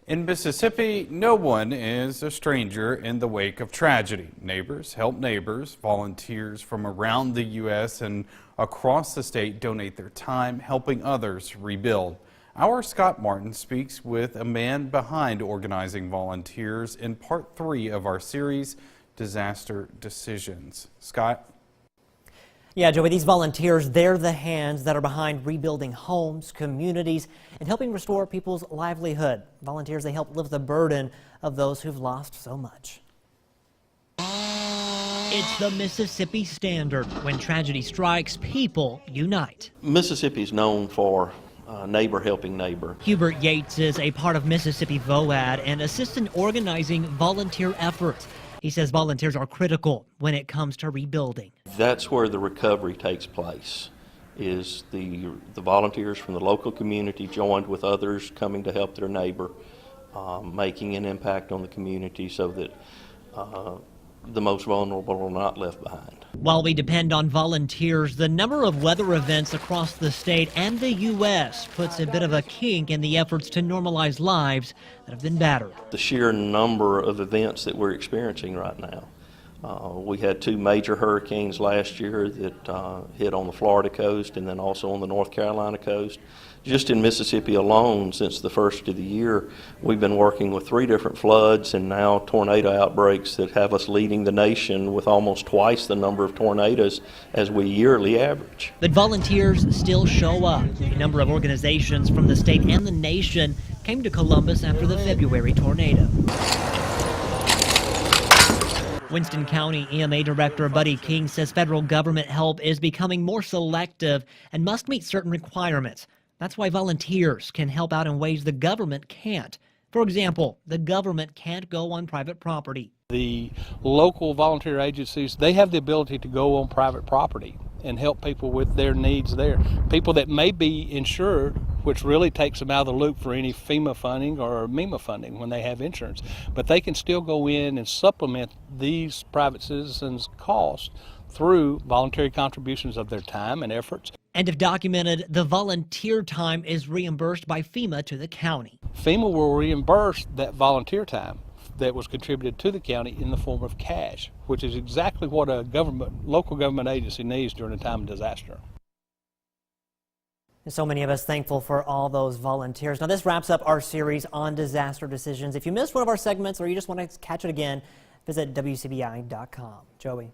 In Mississippi, no one is a stranger in the wake of tragedy. Neighbors help neighbors. Volunteers from around the U.S. and across the state donate their time helping others rebuild. Our Scott Martin speaks with a man behind organizing volunteers in part 3 of our series, Disaster Decisions. Scott? Yeah, Joey, these volunteers, they're the hands that are behind rebuilding homes, communities, and helping restore people's livelihood. Volunteers, they help lift the burden of those who've lost so much. It's the Mississippi Standard. When tragedy strikes, people unite. Mississippi is known for neighbor helping neighbor. Hubert Yates is a part of Mississippi VOAD and assists in organizing volunteer efforts. He says volunteers are critical when it comes to rebuilding. That's where the recovery takes place, is the volunteers from the local community joined with others coming to help their neighbor, making an impact on the community so that the most vulnerable are not left behind. While we depend on volunteers, the number of weather events across the state and the U.S. puts a bit of a kink in the efforts to normalize lives that have been battered. The sheer number of events that we're experiencing right now. We had 2 major hurricanes last year that hit on the Florida coast and then also on the North Carolina coast. Just in Mississippi alone, since the first of the year, we've been working with 3 different floods and now tornado outbreaks that have us leading the nation with almost twice the number of tornadoes as we yearly average. But volunteers still show up. A number of organizations from the state and the nation came to Columbus after the February tornado. Winston County EMA Director Buddy King says federal government help is becoming more selective and must meet certain requirements. That's why volunteers can help out in ways the government can't. For example, the government can't go on private property. The local volunteer agencies, they have the ability to go on private property and help people with their needs there. People that may be insured, which really takes them out of the loop for any FEMA funding or MEMA funding when they have insurance. But they can still go in and supplement these private citizens' costs through voluntary contributions of their time and efforts. And if documented, the volunteer time is reimbursed by FEMA to the county. FEMA will reimburse that volunteer time that was contributed to the county in the form of cash, which is exactly what a local government agency needs during a time of disaster. And so many of us thankful for all those volunteers. Now this wraps up our series on disaster decisions. If you missed one of our segments or you just want to catch it again, visit WCBI.com. Joey.